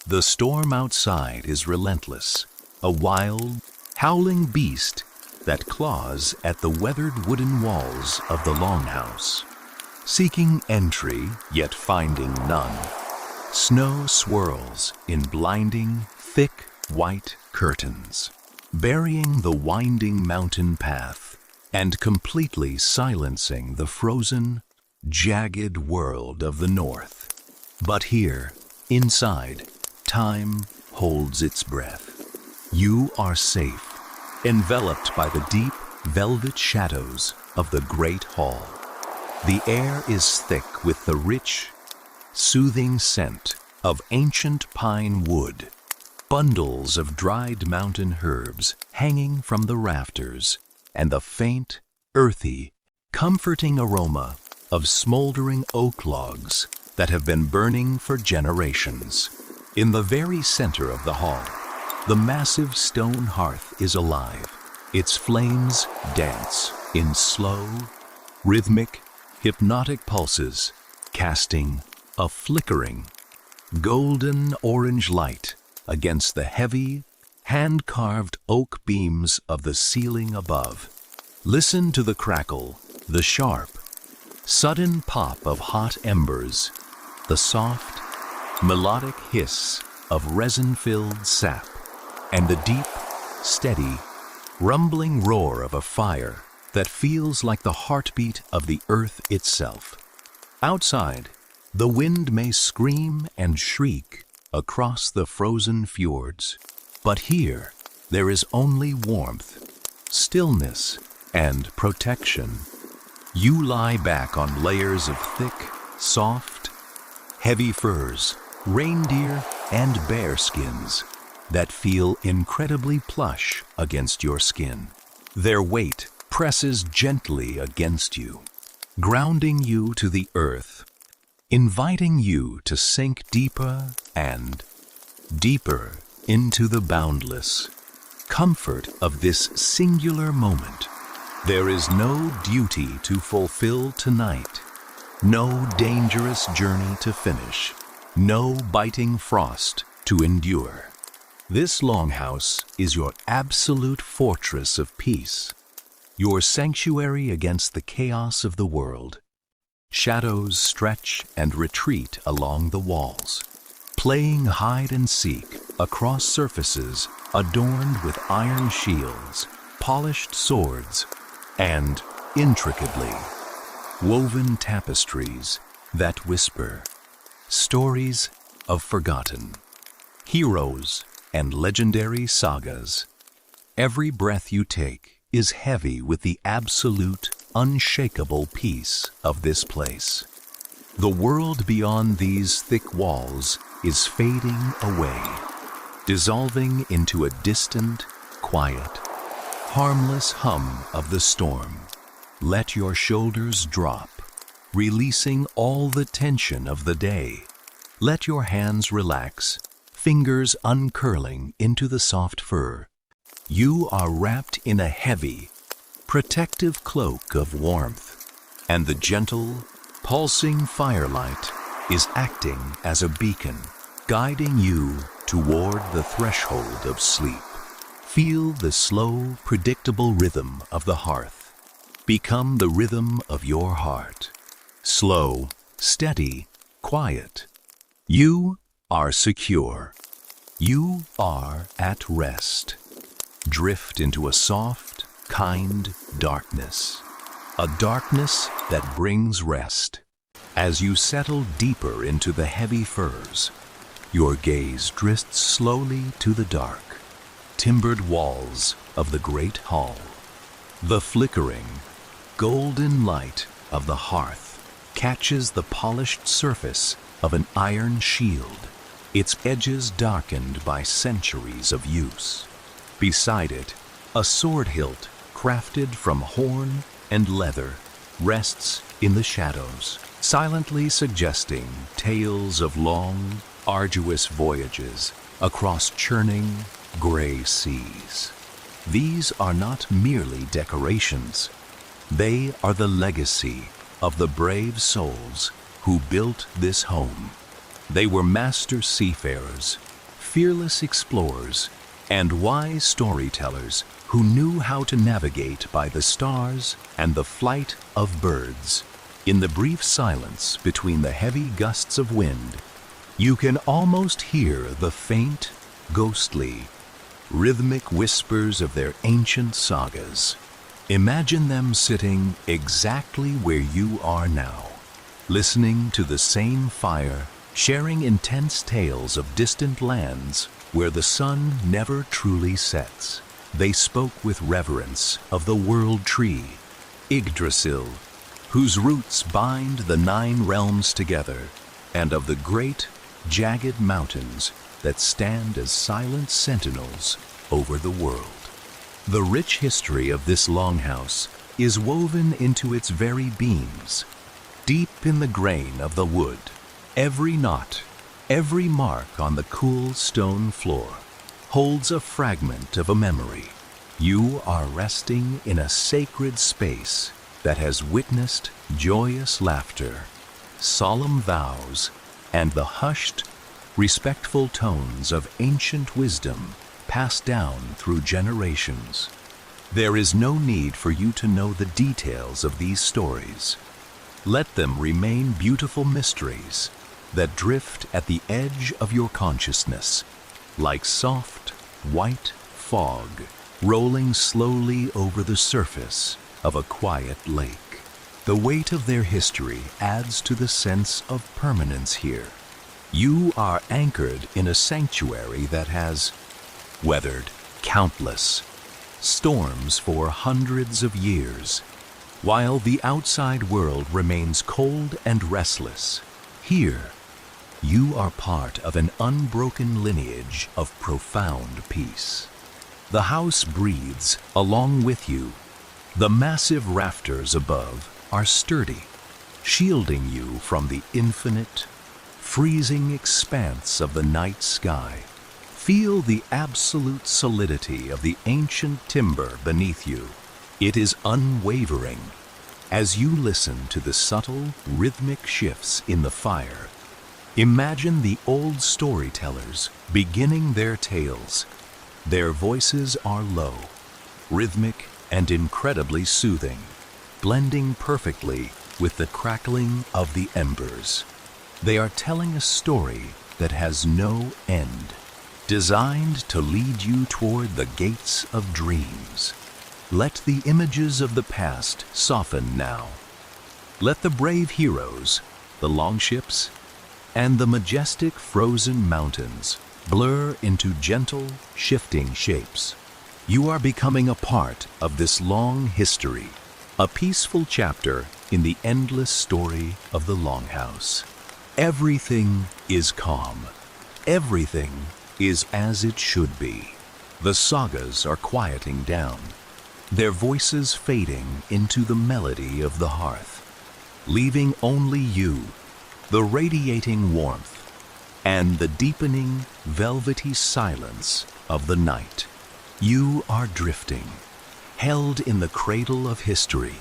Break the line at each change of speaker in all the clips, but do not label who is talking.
The storm outside is relentless, a wild, howling beast that claws at the weathered wooden walls of the longhouse, seeking entry yet finding none. Snow swirls in blinding, thick, white curtains, burying the winding mountain path and completely silencing the frozen, jagged world of the north. But here, inside, time holds its breath. You are safe, enveloped by the deep, velvet shadows of the great hall. The air is thick with the rich, soothing scent of ancient pine wood, bundles of dried mountain herbs hanging from the rafters, and the faint, earthy, comforting aroma of smoldering oak logs that have been burning for generations. In the very center of the hall, the massive stone hearth is alive. Its flames dance in slow, rhythmic, hypnotic pulses, casting a flickering, golden orange light against the heavy, hand-carved oak beams of the ceiling above. Listen to the crackle, the sharp, sudden pop of hot embers, the soft, melodic hiss of resin-filled sap, and the deep, steady, rumbling roar of a fire that feels like the heartbeat of the earth itself. Outside, the wind may scream and shriek across the frozen fjords, but here there is only warmth, stillness, and protection. You lie back on layers of thick, soft, heavy furs, reindeer and bear skins that feel incredibly plush against your skin. Their weight presses gently against you, grounding you to the earth, inviting you to sink deeper and deeper into the boundless comfort of this singular moment. There is no duty to fulfill tonight, no dangerous journey to finish, no biting frost to endure. This longhouse is your absolute fortress of peace, your sanctuary against the chaos of the world. Shadows stretch and retreat along the walls, playing hide and seek across surfaces adorned with iron shields, polished swords, and intricately woven tapestries that whisper stories of forgotten heroes and legendary sagas. Every breath you take is heavy with the absolute, unshakable peace of this place. The world beyond these thick walls is fading away, dissolving into a distant, quiet, harmless hum of the storm. Let your shoulders drop, releasing all the tension of the day. Let your hands relax, fingers uncurling into the soft fur. You are wrapped in a heavy, protective cloak of warmth, and the gentle, pulsing firelight is acting as a beacon, guiding you toward the threshold of sleep. Feel the slow, predictable rhythm of the hearth. Become the rhythm of your heart. Slow, steady, quiet. You are secure. You are at rest. Drift into a soft, kind darkness. A darkness that brings rest. As you settle deeper into the heavy furs, your gaze drifts slowly to the dark, timbered walls of the great hall. The flickering, golden light of the hearth catches the polished surface of an iron shield, its edges darkened by centuries of use. Beside it, a sword hilt crafted from horn and leather rests in the shadows, silently suggesting tales of long, arduous voyages across churning, gray seas. These are not merely decorations. They are the legacy of the brave souls who built this home. They were master seafarers, fearless explorers, and wise storytellers who knew how to navigate by the stars and the flight of birds. In the brief silence between the heavy gusts of wind, you can almost hear the faint, ghostly, rhythmic whispers of their ancient sagas. Imagine them sitting exactly where you are now, listening to the same fire, sharing intense tales of distant lands where the sun never truly sets. They spoke with reverence of the world tree, Yggdrasil, whose roots bind the 9 realms together, and of the great, jagged mountains that stand as silent sentinels over the world. The rich history of this longhouse is woven into its very beams. Deep in the grain of the wood, every knot, every mark on the cool stone floor holds a fragment of a memory. You are resting in a sacred space that has witnessed joyous laughter, solemn vows, and the hushed, respectful tones of ancient wisdom passed down through generations. There is no need for you to know the details of these stories. Let them remain beautiful mysteries that drift at the edge of your consciousness, like soft, white fog rolling slowly over the surface of a quiet lake. The weight of their history adds to the sense of permanence here. You are anchored in a sanctuary that has weathered countless storms for hundreds of years. While the outside world remains cold and restless, here you are part of an unbroken lineage of profound peace. The house breathes along with you. The massive rafters above are sturdy, shielding you from the infinite, freezing expanse of the night sky. Feel the absolute solidity of the ancient timber beneath you. It is unwavering. As you listen to the subtle, rhythmic shifts in the fire, imagine the old storytellers beginning their tales. Their voices are low, rhythmic, and incredibly soothing, blending perfectly with the crackling of the embers. They are telling a story that has no end, designed to lead you toward the gates of dreams. Let the images of the past soften now. Let the brave heroes, the longships, and the majestic frozen mountains blur into gentle, shifting shapes. You are becoming a part of this long history, a peaceful chapter in the endless story of the Longhouse. Everything is calm. Everything is as it should be. The sagas are quieting down, their voices fading into the melody of the hearth, leaving only you, the radiating warmth, and the deepening, velvety silence of the night. You are drifting, held in the cradle of history,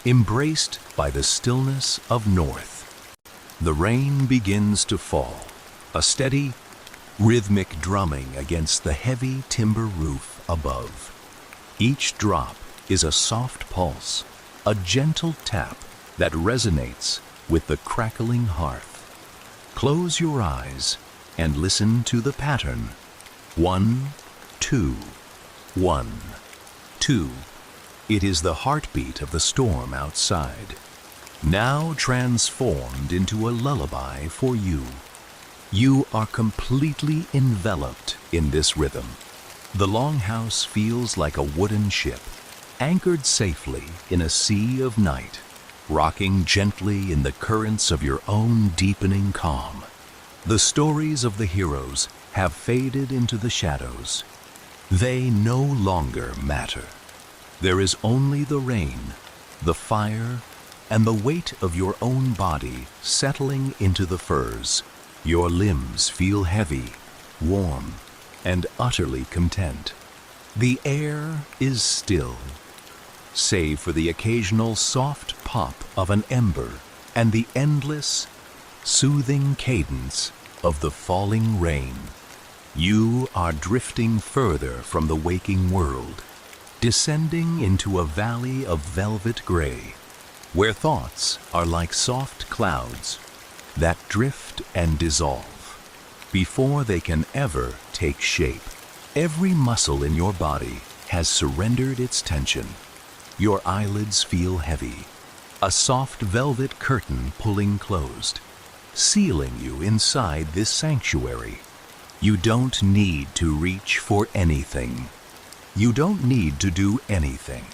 embraced by the stillness of north. The rain begins to fall, a steady, rhythmic drumming against the heavy timber roof above. Each drop is a soft pulse, a gentle tap that resonates with the crackling hearth. Close your eyes and listen to the pattern. 1, 2, 1, 2. It is the heartbeat of the storm outside, now transformed into a lullaby for you. You are completely enveloped in this rhythm. The Longhouse feels like a wooden ship, anchored safely in a sea of night, rocking gently in the currents of your own deepening calm. The stories of the heroes have faded into the shadows. They no longer matter. There is only the rain, the fire, and the weight of your own body settling into the furs. Your limbs feel heavy, warm, and utterly content. The air is still, save for the occasional soft pop of an ember and the endless, soothing cadence of the falling rain. You are drifting further from the waking world, descending into a valley of velvet gray, where thoughts are like soft clouds that drift and dissolve before they can ever take shape. Every muscle in your body has surrendered its tension. Your eyelids feel heavy, a soft velvet curtain pulling closed, sealing you inside this sanctuary. You don't need to reach for anything. You don't need to do anything.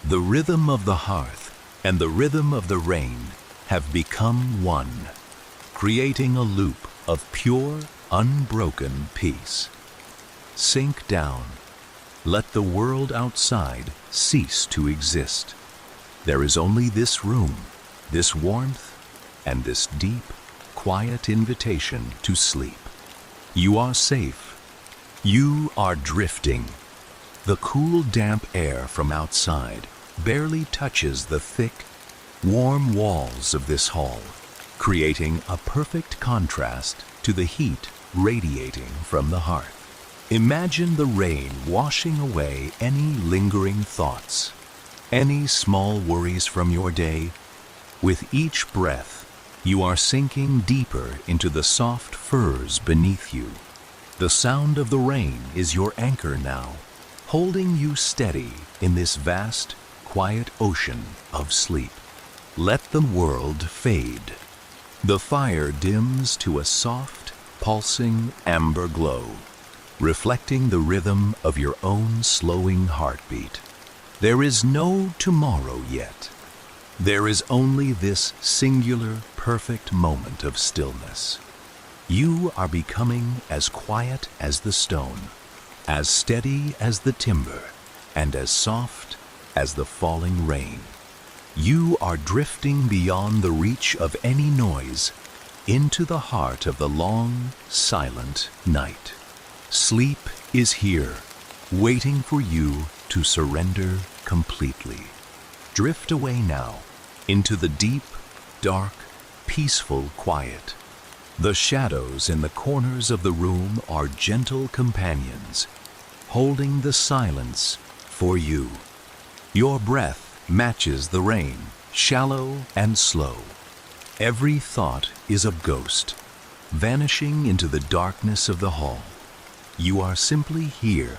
The rhythm of the hearth and the rhythm of the rain have become one, creating a loop of pure, unbroken peace. Sink down. Let the world outside cease to exist. There is only this room, this warmth, and this deep, quiet invitation to sleep. You are safe. You are drifting. The cool, damp air from outside barely touches the thick, warm walls of this hall, creating a perfect contrast to the heat radiating from the hearth. Imagine the rain washing away any lingering thoughts, any small worries from your day. With each breath, you are sinking deeper into the soft furs beneath you. The sound of the rain is your anchor now, holding you steady in this vast, quiet ocean of sleep. Let the world fade. The fire dims to a soft, pulsing amber glow, reflecting the rhythm of your own slowing heartbeat. There is no tomorrow yet. There is only this singular, perfect moment of stillness. You are becoming as quiet as the stone, as steady as the timber, and as soft as the falling rain. You are drifting beyond the reach of any noise into the heart of the long, silent night. Sleep is here, waiting for you to surrender completely. Drift away now into the deep, dark, peaceful quiet. The shadows in the corners of the room are gentle companions, holding the silence for you. Your breath matches the rain, shallow and slow. Every thought is a ghost, vanishing into the darkness of the hall. You are simply here,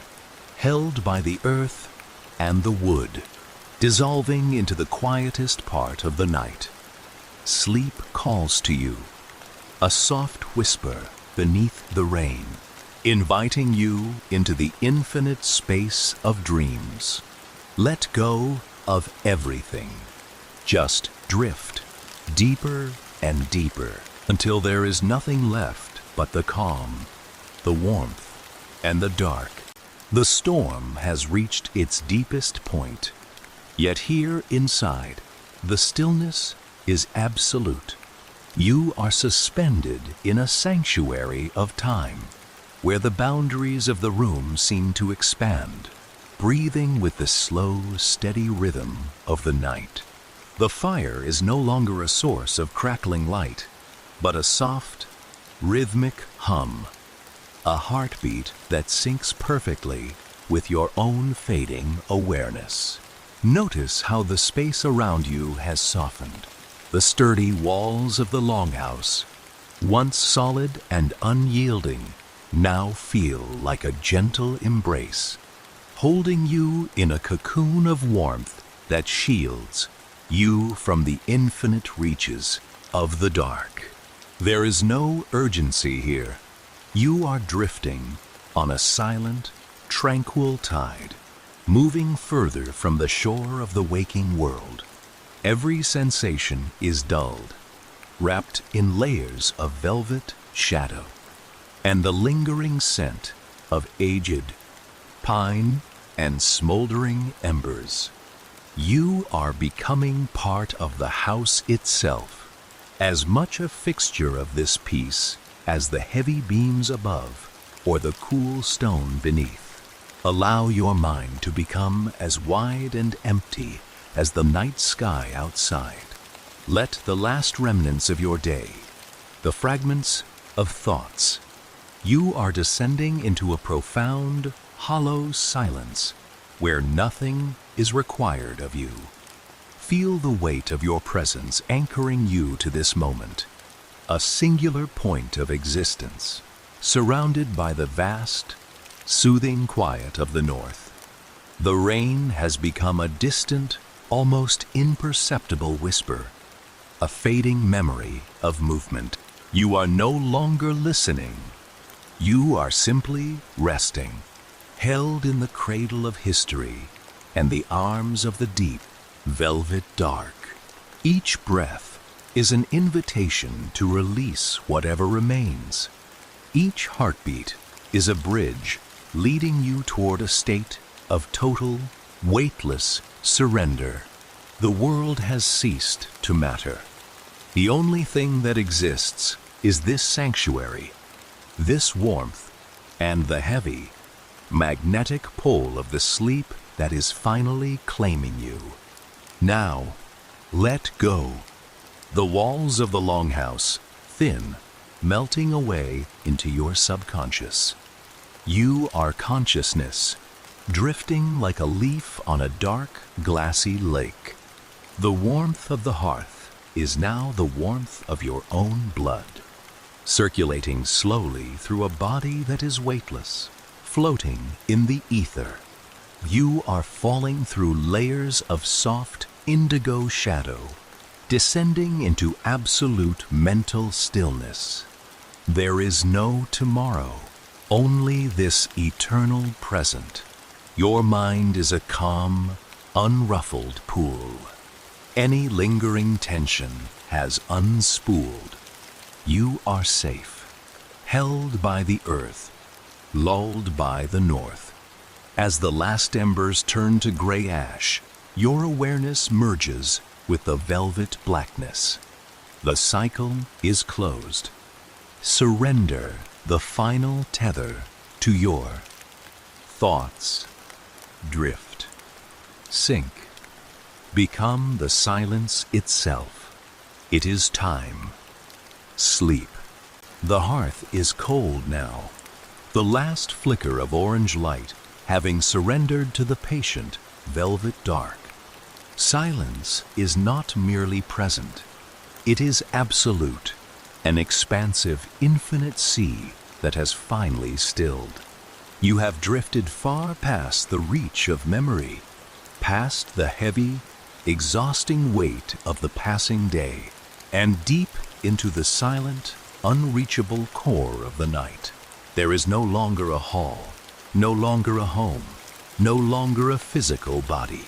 held by the earth and the wood, dissolving into the quietest part of the night. Sleep calls to you, a soft whisper beneath the rain, inviting you into the infinite space of dreams. Let go of everything. Just drift deeper and deeper until there is nothing left but the calm, the warmth, and the dark. The storm has reached its deepest point, yet here inside, the stillness is absolute. You are suspended in a sanctuary of time, where the boundaries of the room seem to expand, breathing with the slow, steady rhythm of the night. The fire is no longer a source of crackling light, but a soft, rhythmic hum, a heartbeat that syncs perfectly with your own fading awareness. Notice how the space around you has softened. The sturdy walls of the longhouse, once solid and unyielding, now feel like a gentle embrace, holding you in a cocoon of warmth that shields you from the infinite reaches of the dark. There is no urgency here. You are drifting on a silent, tranquil tide, moving further from the shore of the waking world. Every sensation is dulled, wrapped in layers of velvet shadow, and the lingering scent of aged pine and smoldering embers. You are becoming part of the house itself, as much a fixture of this piece as the heavy beams above or the cool stone beneath. Allow your mind to become as wide and empty as the night sky outside. Let the last remnants of your day, the fragments of thoughts, You are descending into a profound, hollow silence where nothing is required of you. Feel the weight of your presence anchoring you to this moment, a singular point of existence, surrounded by the vast, soothing quiet of the north. The rain has become a distant, almost imperceptible whisper, a fading memory of movement. You are no longer listening. You are simply resting, held in the cradle of history and the arms of the deep, velvet dark. Each breath is an invitation to release whatever remains. Each heartbeat is a bridge leading you toward a state of total, weightless surrender. The world has ceased to matter. The only thing that exists is this sanctuary, this warmth, and the heavy, magnetic pull of the sleep that is finally claiming you. Now, let go. The walls of the longhouse, thin, melting away into your subconscious. You are consciousness, drifting like a leaf on a dark, glassy lake. The warmth of the hearth is now the warmth of your own blood, circulating slowly through a body that is weightless, floating in the ether. You are falling through layers of soft indigo shadow, descending into absolute mental stillness. There is no tomorrow, only this eternal present. Your mind is a calm, unruffled pool. Any lingering tension has unspooled. You are safe, held by the earth, lulled by the north. As the last embers turn to gray ash, your awareness merges with the velvet blackness. The cycle is closed. Surrender the final tether to your thoughts. Drift, sink, become the silence itself. It is time. Sleep. The hearth is cold now, the last flicker of orange light having surrendered to the patient velvet dark. Silence is not merely present, it is absolute, an expansive, infinite sea that has finally stilled. You have drifted far past the reach of memory, past the heavy, exhausting weight of the passing day, and deep into the silent, unreachable core of the night. There is no longer a hall, no longer a home, no longer a physical body.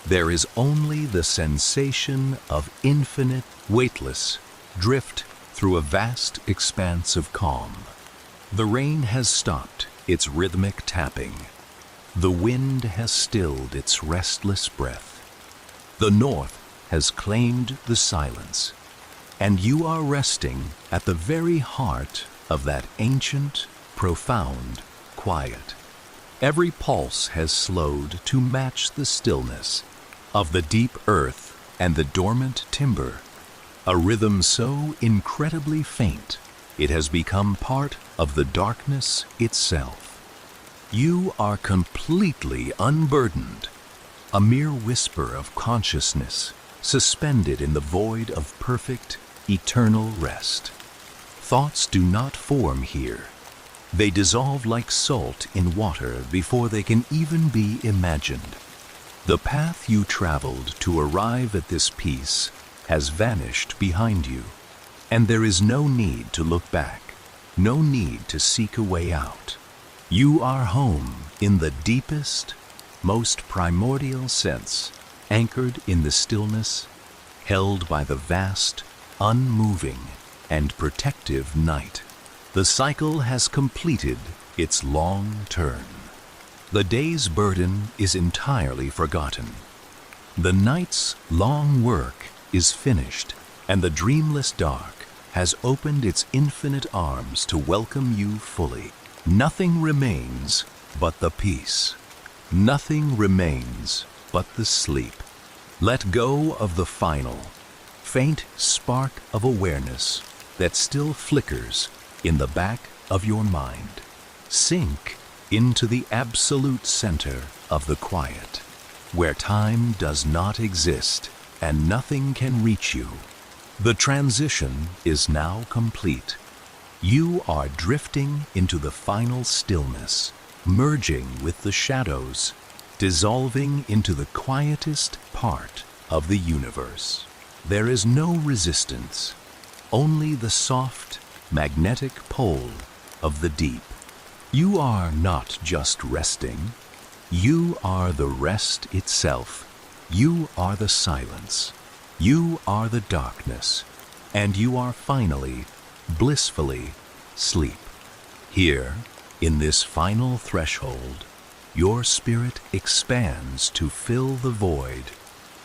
There is only the sensation of infinite, weightless drift through a vast expanse of calm. The rain has stopped its rhythmic tapping. The wind has stilled its restless breath. The north has claimed the silence, and you are resting at the very heart of that ancient, profound quiet. Every pulse has slowed to match the stillness of the deep earth and the dormant timber, a rhythm so incredibly faint it has become part of the darkness itself. You are completely unburdened, a mere whisper of consciousness suspended in the void of perfect, eternal rest. Thoughts do not form here. They dissolve like salt in water before they can even be imagined. The path you traveled to arrive at this peace has vanished behind you, and there is no need to look back, no need to seek a way out. You are home in the deepest, most primordial sense, anchored in the stillness, held by the vast, unmoving, and protective night. The cycle has completed its long turn. The day's burden is entirely forgotten. The night's long work is finished, and the dreamless dark has opened its infinite arms to welcome you fully. Nothing remains but the peace. Nothing remains but the sleep. Let go of the final, faint spark of awareness that still flickers in the back of your mind. Sink into the absolute center of the quiet, where time does not exist and nothing can reach you. The transition is now complete. You are drifting into the final stillness, merging with the shadows, dissolving into the quietest part of the universe. There is no resistance, only the soft, magnetic pull of the deep. You are not just resting, you are the rest itself. You are the silence, you are the darkness, and you are finally, blissfully, sleep. Here, in this final threshold, your spirit expands to fill the void.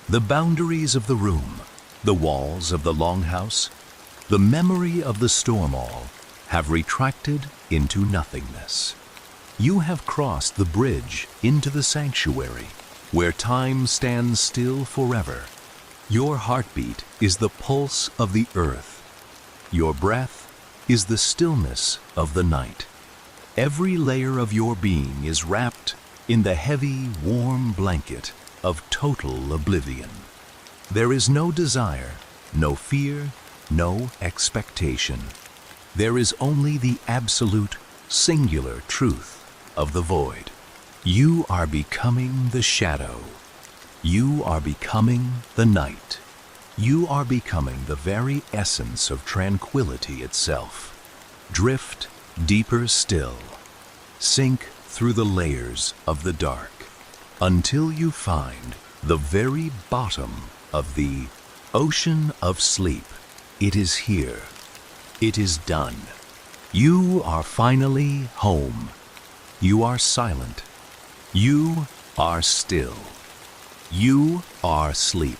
The boundaries of the room, the walls of the longhouse, the memory of the storm-all have retracted into nothingness. You have crossed the bridge into the sanctuary, where time stands still forever. Your heartbeat is the pulse of the earth. Your breath is the stillness of the night. Every layer of your being is wrapped in the heavy, warm blanket of total oblivion. There is no desire, no fear, no expectation. There is only the absolute, singular truth of the void. You are becoming the shadow. You are becoming the night. You are becoming the very essence of tranquility itself. Drift deeper still. Sink through the layers of the dark until you find the very bottom of the ocean of sleep. It is here. It is done. You are finally home. You are silent. You are still. You are sleep.